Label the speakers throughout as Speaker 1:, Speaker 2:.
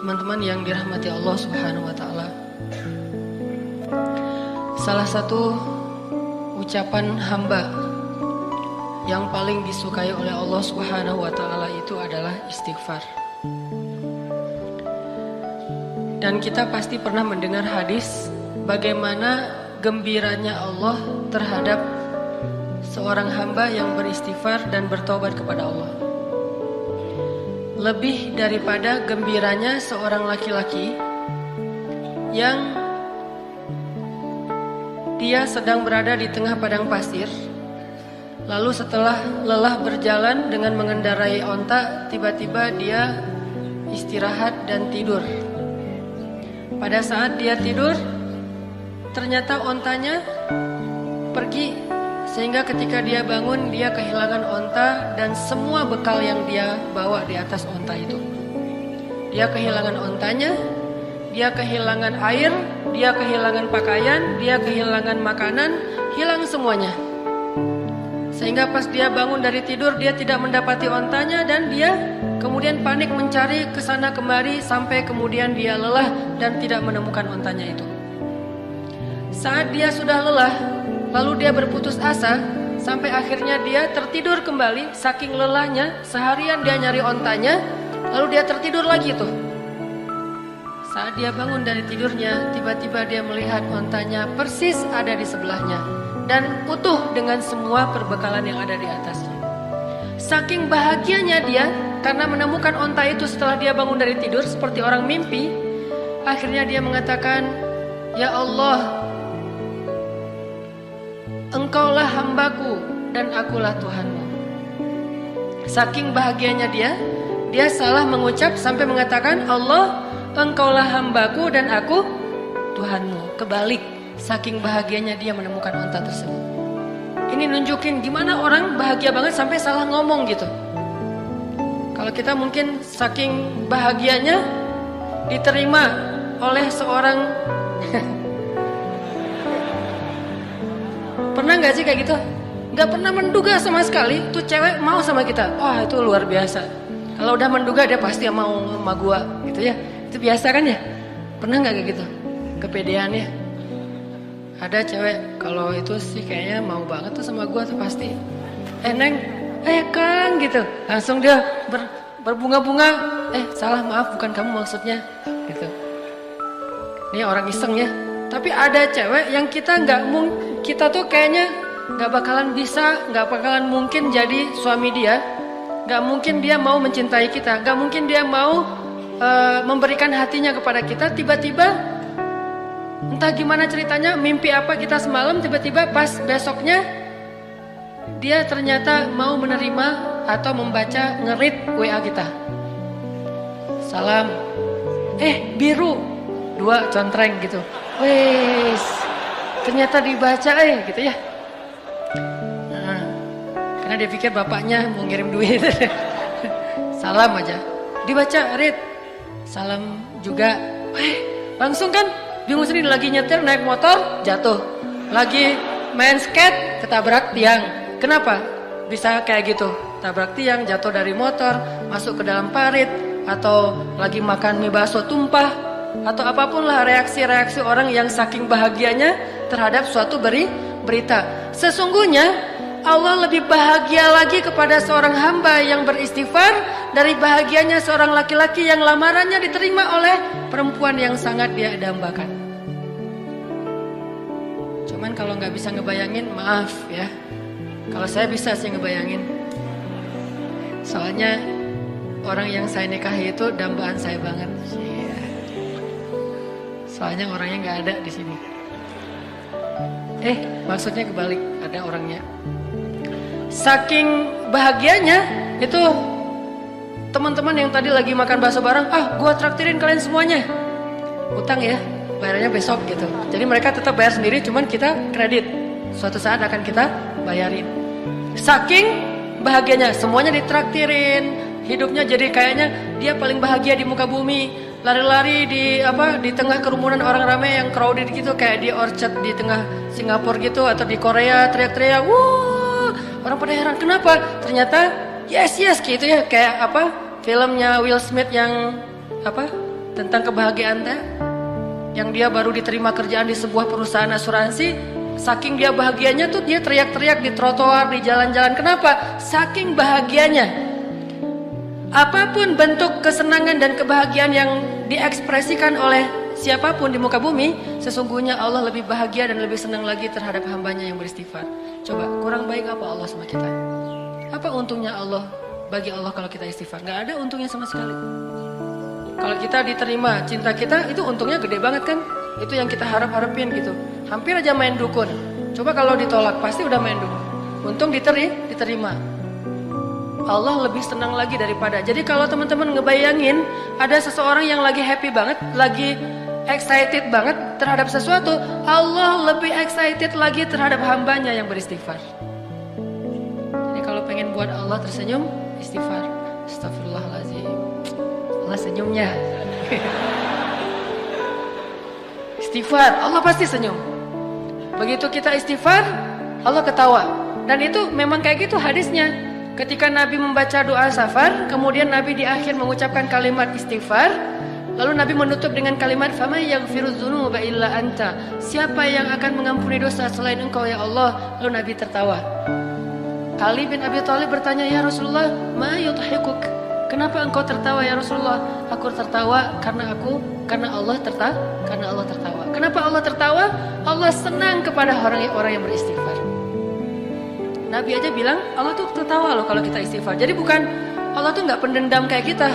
Speaker 1: teman-teman yang dirahmati Allah Subhanahu wa taala. Salah satu ucapan hamba yang paling disukai oleh Allah Subhanahu wa taala itu adalah istighfar. Dan kita pasti pernah mendengar hadis bagaimana gembiranya Allah terhadap seorang hamba yang beristighfar dan bertobat kepada Allah. Lebih daripada gembiranya seorang laki-laki yang dia sedang berada di tengah padang pasir, lalu setelah lelah berjalan dengan mengendarai onta, tiba-tiba dia istirahat dan tidur. Pada saat dia tidur, ternyata ontanya pergi, sehingga ketika dia bangun dia kehilangan onta dan semua bekal yang dia bawa di atas onta itu. Dia kehilangan ontanya, dia kehilangan air, dia kehilangan pakaian, dia kehilangan makanan, hilang semuanya. Sehingga pas dia bangun dari tidur dia tidak mendapati ontanya dan dia kemudian panik mencari kesana kemari sampai kemudian dia lelah dan tidak menemukan ontanya itu. Saat dia sudah lelah, lalu dia berputus asa sampai akhirnya dia tertidur kembali. Saking lelahnya, seharian dia nyari ontanya, lalu dia tertidur lagi tuh. Saat dia bangun dari tidurnya, tiba-tiba dia melihat ontanya persis ada di sebelahnya dan utuh dengan semua perbekalan yang ada di atasnya. Saking bahagianya dia karena menemukan onta itu setelah dia bangun dari tidur seperti orang mimpi, akhirnya dia mengatakan, "Ya Allah, Engkaulah hambaku dan akulah Tuhanmu." Saking bahagianya dia salah mengucap sampai mengatakan, "Allah, Engkaulah hambaku dan aku Tuhanmu." Kebalik, saking bahagianya dia menemukan onta tersebut. Ini nunjukin gimana orang bahagia banget sampai salah ngomong gitu. Kalau kita mungkin saking bahagianya diterima oleh seorang pernah gak sih kayak gitu? Gak pernah menduga sama sekali tuh cewek mau sama kita. Wah, itu luar biasa. Kalau udah menduga dia pasti mau sama gua gitu ya. Itu biasa kan ya? Pernah gak kayak gitu? Kepedeannya. Ada cewek kalau itu sih kayaknya mau banget tuh sama gua tuh pasti. Neng, Kang gitu. Langsung dia berbunga-bunga. Salah, maaf, bukan kamu maksudnya gitu. Ini orang iseng ya. Tapi ada cewek yang kita tuh kayaknya gak bakalan bisa, gak bakalan mungkin jadi suami dia. Gak mungkin dia mau mencintai kita, gak mungkin dia mau memberikan hatinya kepada kita. Tiba-tiba entah gimana ceritanya, mimpi apa kita semalam, tiba-tiba pas besoknya dia ternyata mau menerima atau membaca nge-read WA kita. Salam, biru 2 contreng gitu. Wes, ternyata dibaca gitu ya. Nah, karena dia pikir bapaknya mau ngirim duit. Salam aja, dibaca, read. Salam juga. Langsung kan bingung sendiri, lagi nyetir naik motor jatuh, lagi main skate ketabrak tiang. Kenapa bisa kayak gitu? Tabrak tiang, jatuh dari motor, masuk ke dalam parit, atau lagi makan mie bakso tumpah, atau apapun lah reaksi-reaksi orang yang saking bahagianya terhadap suatu berita. Sesungguhnya Allah lebih bahagia lagi kepada seorang hamba yang beristighfar dari bahagianya seorang laki-laki yang lamarannya diterima oleh perempuan yang sangat dia dambakan. Cuman kalau nggak bisa ngebayangin, maaf ya. Kalau saya bisa sih ngebayangin. Soalnya orang yang saya nikahi itu dambaan saya banget. Soalnya orangnya nggak ada di sini. Maksudnya kebalik, ada orangnya. Saking bahagianya itu teman-teman yang tadi lagi makan bakso bareng, gua traktirin kalian semuanya. Utang ya, bayarnya besok gitu. Jadi mereka tetap bayar sendiri, cuman kita kredit. Suatu saat akan kita bayarin. Saking bahagianya, semuanya ditraktirin. Hidupnya jadi kayaknya dia paling bahagia di muka bumi. Lari-lari di tengah kerumunan orang ramai yang crowded gitu, kayak di Orchard di tengah Singapura gitu, atau di Korea teriak-teriak, "Wuh!" Orang pada heran, kenapa? Ternyata yes gitu ya, kayak filmnya Will Smith yang tentang kebahagiaan teh. Yang dia baru diterima kerjaan di sebuah perusahaan asuransi, saking dia bahagianya tuh dia teriak-teriak di trotoar, di jalan-jalan. Kenapa? Saking bahagianya. Apapun bentuk kesenangan dan kebahagiaan yang diekspresikan oleh siapapun di muka bumi, sesungguhnya Allah lebih bahagia dan lebih senang lagi terhadap hambanya yang beristighfar. Coba, kurang baik apa Allah sama kita? Apa untungnya Allah bagi Allah kalau kita istighfar? Gak ada untungnya sama sekali. Kalau kita diterima cinta kita, itu untungnya gede banget kan? Itu yang kita harap-harapin gitu. Hampir aja main dukun. Coba kalau ditolak, pasti udah main dukun. Untung diterima. Allah lebih senang lagi daripada. Jadi kalau teman-teman ngebayangin ada seseorang yang lagi happy banget, lagi excited banget terhadap sesuatu, Allah lebih excited lagi terhadap hambanya yang beristighfar. Jadi kalau pengen buat Allah tersenyum, istighfar. Astagfirullahaladzim. Allah senyumnya. Istighfar, Allah pasti senyum. Begitu kita istighfar, Allah ketawa. Dan itu memang kayak gitu hadisnya. Ketika Nabi membaca doa safar, kemudian Nabi di akhir mengucapkan kalimat istighfar, lalu Nabi menutup dengan kalimat faman yaghfirudz dzunuba illa anta. Siapa yang akan mengampuni dosa selain Engkau ya Allah? Lalu Nabi tertawa. Ali bin Abi Thalib bertanya, "Ya Rasulullah, ma yudhikuk?" Kenapa engkau tertawa ya Rasulullah? Aku tertawa karena Allah tertawa. Kenapa Allah tertawa? Allah senang kepada orang yang beristighfar. Nabi aja bilang Allah tuh tertawa loh kalau kita istighfar. Jadi bukan Allah tuh nggak pendendam kayak kita.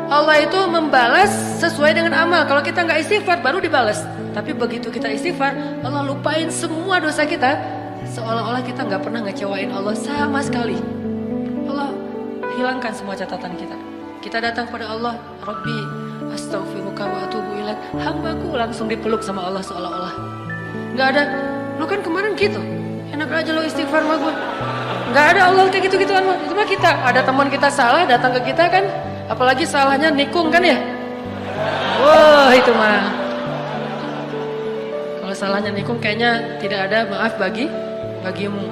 Speaker 1: Allah itu membalas sesuai dengan amal. Kalau kita nggak istighfar baru dibalas. Tapi begitu kita istighfar, Allah lupain semua dosa kita. Seolah-olah kita nggak pernah ngecewain Allah sama sekali. Allah hilangkan semua catatan kita. Kita datang pada Allah, Rabbi astaghfiruka wa atubu ilaik. Hambaku langsung dipeluk sama Allah seolah-olah. Nggak ada, lu kan kemarin gitu. Enak aja lo istighfar sama gue. Nggak ada Allah kayak gitu-gituan mah. Itu mah kita, ada teman kita salah datang ke kita kan. Apalagi salahnya nikung kan ya. Wah itu mah. Kalau salahnya nikung kayaknya tidak ada maaf bagimu.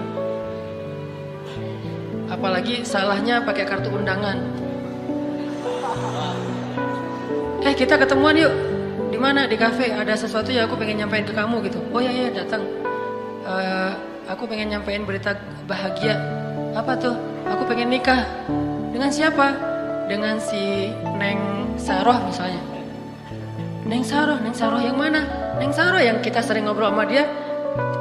Speaker 1: Apalagi salahnya pakai kartu undangan. Kita ketemuan yuk. Di mana? Di kafe. Ada sesuatu yang aku pengen nyampein ke kamu gitu. Oh ya datang. Aku pengen nyampein berita bahagia. Apa tuh? Aku pengen nikah. Dengan siapa? Dengan si Neng Saroh misalnya. Neng Saroh yang mana? Neng Saroh yang kita sering ngobrol sama dia.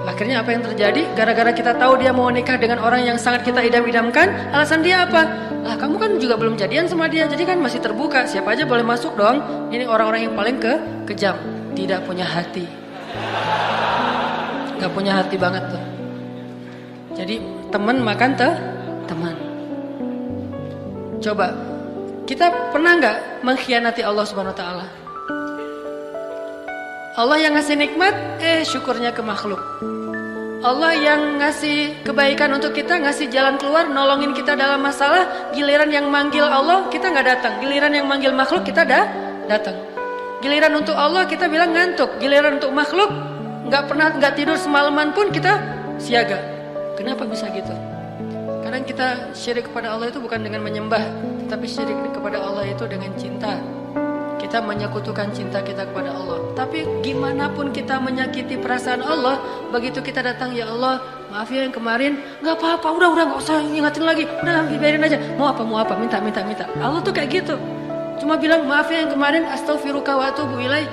Speaker 1: Akhirnya apa yang terjadi? Gara-gara kita tahu dia mau nikah dengan orang yang sangat kita idam-idamkan, alasan dia apa? Lah kamu kan juga belum jadian sama dia, jadi kan masih terbuka, siapa aja boleh masuk dong. Ini orang-orang yang paling kejam, tidak punya hati. Gak punya hati banget tuh. Jadi teman makan teman. Coba, kita pernah gak mengkhianati Allah Subhanahu Wa Taala? Allah yang ngasih nikmat, syukurnya ke makhluk. Allah yang ngasih kebaikan untuk kita, ngasih jalan keluar, nolongin kita dalam masalah. Giliran yang manggil Allah, kita gak datang. Giliran yang manggil makhluk, kita datang. Giliran untuk Allah, kita bilang ngantuk. Giliran untuk makhluk, gak tidur semalaman pun kita siaga. Kenapa bisa gitu? Kadang kita syirik kepada Allah itu bukan dengan menyembah, tapi syirik kepada Allah itu dengan cinta. Kita menyekutukan cinta kita kepada Allah. Tapi gimana pun kita menyakiti perasaan Allah, begitu kita datang, ya Allah, maaf ya yang kemarin, gak apa-apa, udah gak usah ingatin lagi, udah biarin aja. Mau apa, minta. Allah tuh kayak gitu. Cuma bilang maaf ya yang kemarin, astaghfiruka wa atubu ilaik.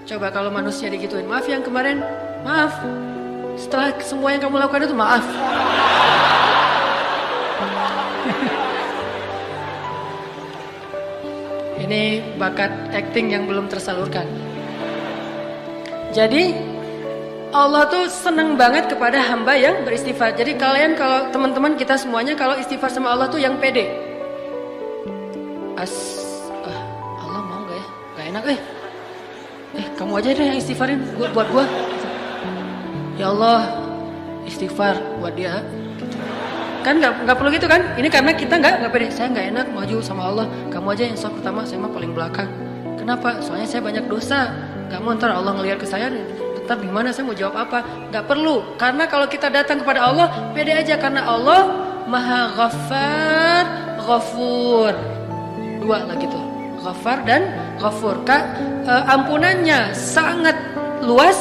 Speaker 1: Coba kalau manusia digituin, maaf ya yang kemarin, maaf. Setelah semua yang kamu lakukan itu maaf. Ini bakat acting yang belum tersalurkan. Jadi Allah tuh seneng banget kepada hamba yang beristighfar. Jadi kalian kalau teman-teman kita semuanya kalau istighfar sama Allah tuh yang pede. Allah mau gak ya? Gak enak kamu aja deh yang istighfarin buat gua. Ya Allah istighfar buat dia. Kan nggak perlu gitu kan? Ini karena kita nggak pede. Saya nggak enak maju sama Allah. Kamu aja yang soft pertama, saya mah paling belakang. Kenapa? Soalnya saya banyak dosa. Gak mau ntar Allah ngelihat ke saya, ntar gimana saya mau jawab apa? Nggak perlu. Karena kalau kita datang kepada Allah, pede aja karena Allah Maha Ghaffar, Ghafur. Dua lagi tuh, Ghaffar dan Ghafur. Ampunannya sangat luas,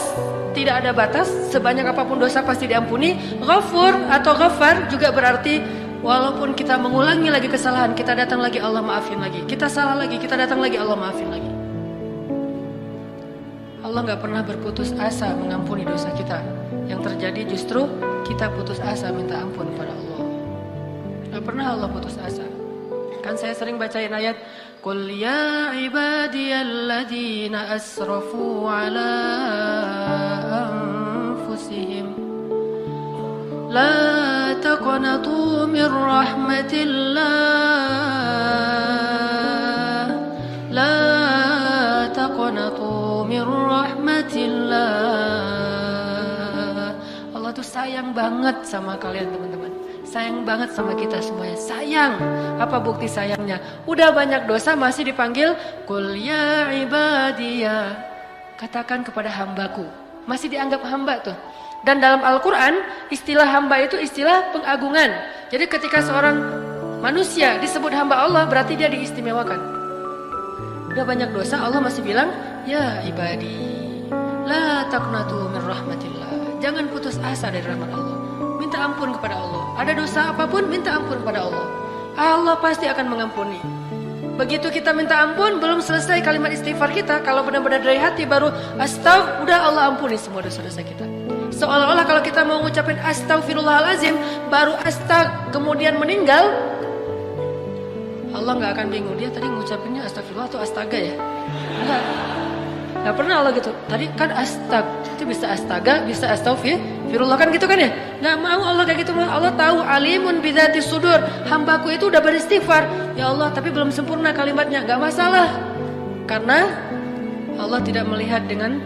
Speaker 1: tidak ada batas, sebanyak apapun dosa pasti diampuni. Ghafur atau Ghaffar juga berarti walaupun kita mengulangi lagi kesalahan, kita datang lagi Allah maafin lagi. Kita salah lagi, kita datang lagi Allah maafin lagi. Allah gak pernah berputus asa mengampuni dosa kita. Yang terjadi justru kita putus asa minta ampun pada Allah. Gak pernah Allah putus asa. Kan saya sering bacain ayat Qul ya ibadiyalladzina asrafu ala anfusihim La taqnatu min rahmatillah La taqnatu min rahmatillah. Allah tuh sayang banget sama kalian teman-teman. Sayang banget sama kita semuanya. Sayang. Apa bukti sayangnya? Udah banyak dosa masih dipanggil Qul ya ibadiyah. Katakan kepada hambaku. Masih dianggap hamba tuh. Dan dalam Al-Quran istilah hamba itu istilah pengagungan. Jadi ketika seorang manusia disebut hamba Allah berarti dia diistimewakan. Udah banyak dosa Allah masih bilang ya ibadi la taqnatu min rahmatillah. Jangan putus asa dari rahmat Allah. Minta ampun kepada Allah. Ada dosa apapun minta ampun kepada Allah. Allah pasti akan mengampuni. Begitu kita minta ampun belum selesai kalimat istighfar kita, kalau benar-benar dari hati baru astagfirullah, udah Allah ampuni semua dosa-dosa kita. Seolah-olah kalau kita mau ngucapin astagfirullahalazim baru astag kemudian meninggal, Allah nggak akan bingung dia tadi ngucapinnya astagfirullah atau astaga ya. Nggak pernah Allah gitu. Tadi kan astag itu bisa astaga, bisa astagfirullah kan gitu kan ya. Nggak mau Allah kayak gitu. Allah tahu alimun bidzati sudur. Hambaku itu udah beristighfar. Ya Allah tapi belum sempurna kalimatnya. Nggak masalah. Karena Allah tidak melihat dengan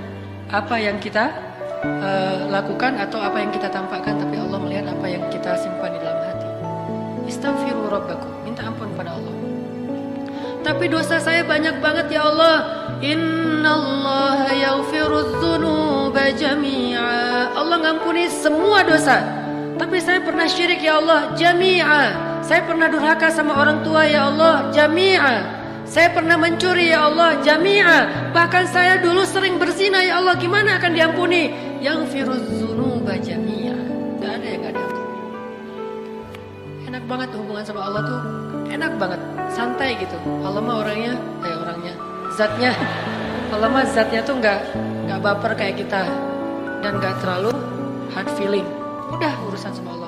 Speaker 1: apa yang kita lakukan atau apa yang kita tampakkan, tapi Allah melihat apa yang kita simpan di dalam hati. Istaghfiru rabbakum. Minta ampun pada Allah. Tapi dosa saya banyak banget ya Allah. Innallaha yaghfirudz dzunuba jami'a. Allah ngampuni semua dosa. Tapi saya pernah syirik ya Allah, jami'a. Saya pernah durhaka sama orang tua ya Allah, jami'a. Saya pernah mencuri ya Allah, jami'a. Bahkan saya dulu sering berzina ya Allah, gimana akan diampuni? Yaghfirudz dzunuba jami'a. Gak ada yang gak diampuni. Enak banget hubungan sama Allah tuh, enak banget, santai gitu. Allah mah zatnya. Allah mah zatnya tuh nggak baper kayak kita dan nggak terlalu hard feeling. Udah urusan sama Allah.